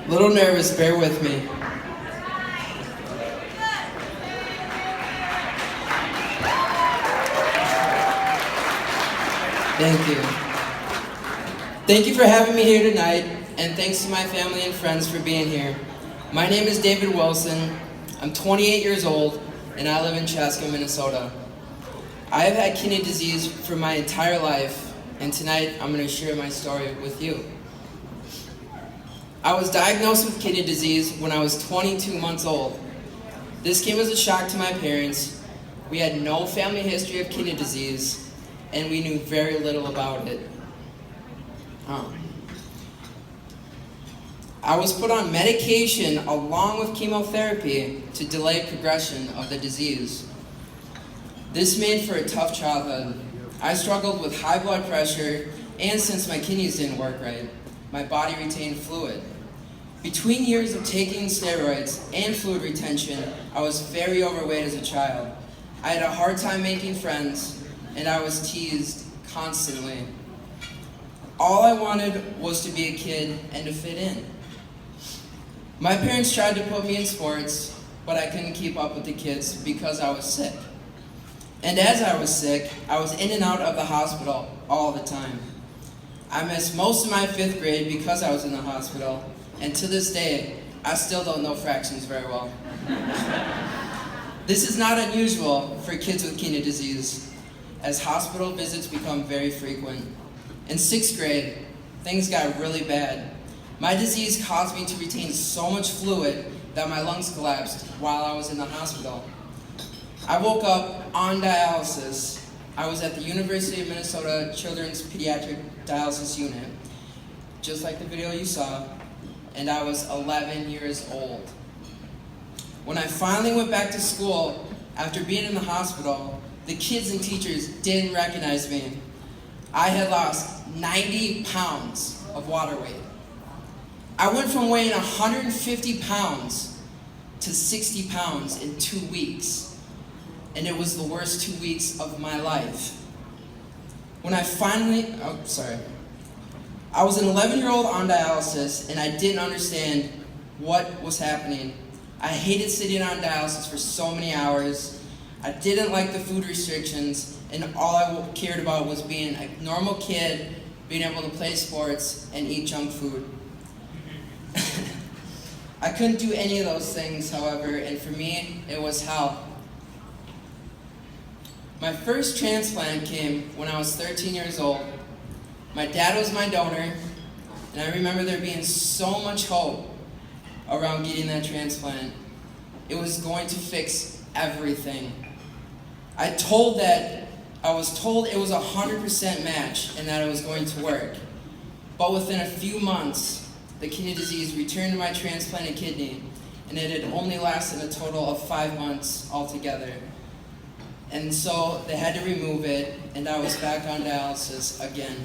Little nervous, bear with me. Thank you. Thank you for having me here tonight, and thanks to my family and friends for being here. My name is David Wilson. I'm 28 years old, and I live in Chaska, Minnesota. I have had kidney disease for my entire life, and tonight I'm going to share my story with you. I was diagnosed with kidney disease when I was 22 months old. This came as a shock to my parents. We had no family history of kidney disease, and we knew very little about it. I was put on medication along with chemotherapy to delay progression of the disease. This made for a tough childhood. I struggled with high blood pressure, and since my kidneys didn't work right, my body retained fluid. Between years of taking steroids and fluid retention, I was very overweight as a child. I had a hard time making friends, and I was teased constantly. All I wanted was to be a kid and to fit in. My parents tried to put me in sports, but I couldn't keep up with the kids because I was sick. And as I was sick, I was in and out of the hospital all the time. I missed most of my 5th grade because I was in the hospital, and to this day, I still don't know fractions very well. This is not unusual for kids with kidney disease, as hospital visits become very frequent. In 6th grade, things got really bad. My disease caused me to retain so much fluid that my lungs collapsed while I was in the hospital. I woke up on dialysis. I was at the University of Minnesota Children's Pediatric Dialysis Unit, just like the video you saw, and I was 11 years old. When I finally went back to school after being in the hospital, the kids and teachers didn't recognize me. I had lost 90 pounds of water weight. I went from weighing 150 pounds to 60 pounds in 2 weeks, and it was the worst 2 weeks of my life. When I finally, I was an 11-year-old on dialysis, and I didn't understand what was happening. I hated sitting on dialysis for so many hours. I didn't like the food restrictions, and all I cared about was being a normal kid, being able to play sports and eat junk food. I couldn't do any of those things, however, and for me, it was hell. My first transplant came when I was 13 years old. My dad was my donor, and I remember there being so much hope around getting that transplant. It was going to fix everything. I was told it was a 100% match and that it was going to work. But within a few months, the kidney disease returned to my transplanted kidney, and it had only lasted a total of 5 months altogether. And so they had to remove it, and I was back on dialysis again.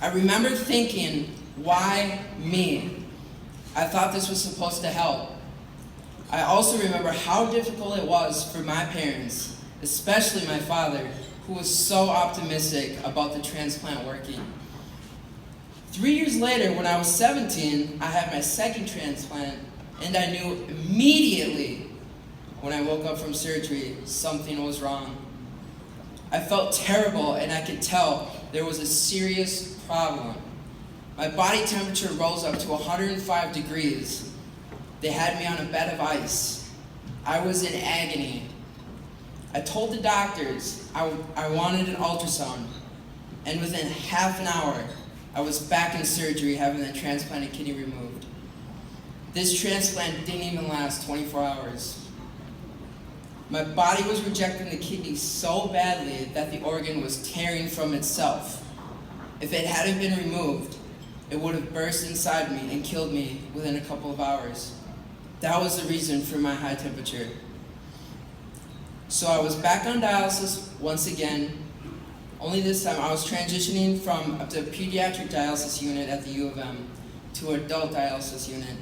I remember thinking, why me? I thought this was supposed to help. I also remember how difficult it was for my parents, especially my father, who was so optimistic about the transplant working. 3 years later, when I was 17, I had my second transplant, and I knew immediately when I woke up from surgery, something was wrong. I felt terrible, and I could tell there was a serious problem. My body temperature rose up to 105 degrees. They had me on a bed of ice. I was in agony. I told the doctors I wanted an ultrasound, and within half an hour, I was back in surgery having the transplanted kidney removed. This transplant didn't even last 24 hours. My body was rejecting the kidney so badly that the organ was tearing from itself. If it hadn't been removed, it would have burst inside me and killed me within a couple of hours. That was the reason for my high temperature. So I was back on dialysis once again, only this time I was transitioning from the pediatric dialysis unit at the U of M to adult dialysis unit.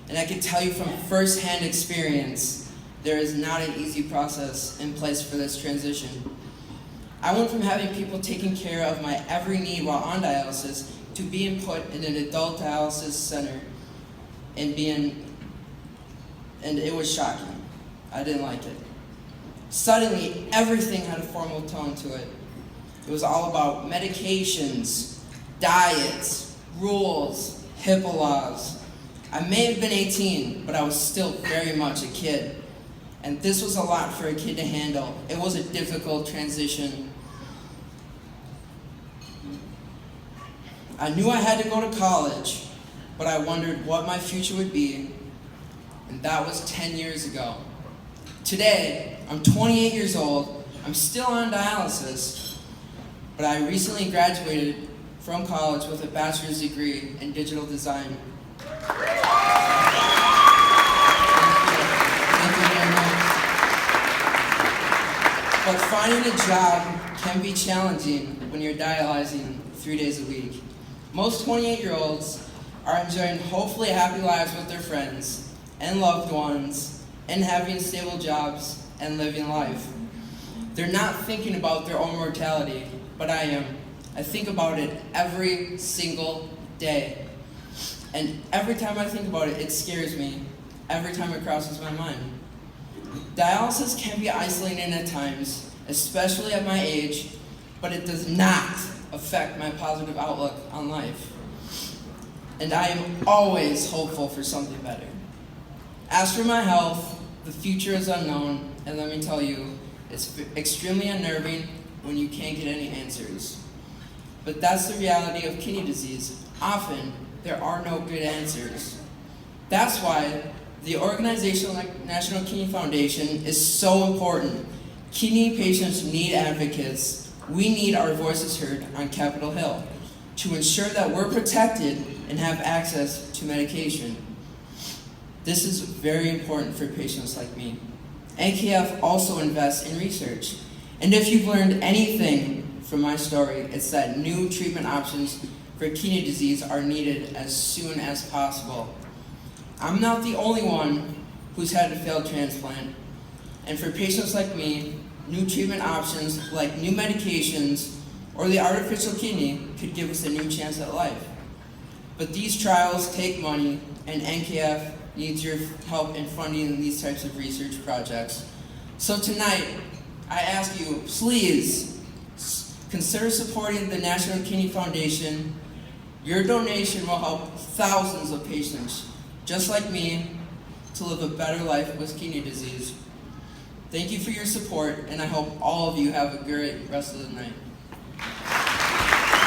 And I can tell you from firsthand experience, there is not an easy process in place for this transition. I went from having people taking care of my every need while on dialysis to being put in an adult dialysis center. and it was shocking. I didn't like it. Suddenly, everything had a formal tone to it. It was all about medications, diets, rules, HIPAA laws. I may have been 18, but I was still very much a kid. And this was a lot for a kid to handle. It was a difficult transition. I knew I had to go to college, but I wondered what my future would be, and that was 10 years ago. Today, I'm 28 years old, I'm still on dialysis, but I recently graduated from college with a bachelor's degree in digital design. Thank you very much. But finding a job can be challenging when you're dialyzing 3 days a week. Most 28-year-olds are enjoying hopefully happy lives with their friends and loved ones and having stable jobs and living life. They're not thinking about their own mortality, but I am. I think about it every single day. And every time I think about it, it scares me every time it crosses my mind. Dialysis can be isolating at times, especially at my age, but it does not affect my positive outlook on life. And I am always hopeful for something better. As for my health, the future is unknown, and let me tell you, it's extremely unnerving when you can't get any answers. But that's the reality of kidney disease. Often, there are no good answers. That's why the organization like National Kidney Foundation is so important. Kidney patients need advocates. We need our voices heard on Capitol Hill to ensure that we're protected and have access to medication. This is very important for patients like me. NKF also invests in research. And if you've learned anything from my story, it's that new treatment options for kidney disease are needed as soon as possible. I'm not the only one who's had a failed transplant. And for patients like me, new treatment options like new medications or the artificial kidney could give us a new chance at life. But these trials take money, and NKF needs your help in funding these types of research projects. So tonight, I ask you, please consider supporting the National Kidney Foundation. Your donation will help thousands of patients, just like me, to live a better life with kidney disease. Thank you for your support, and I hope all of you have a great rest of the night.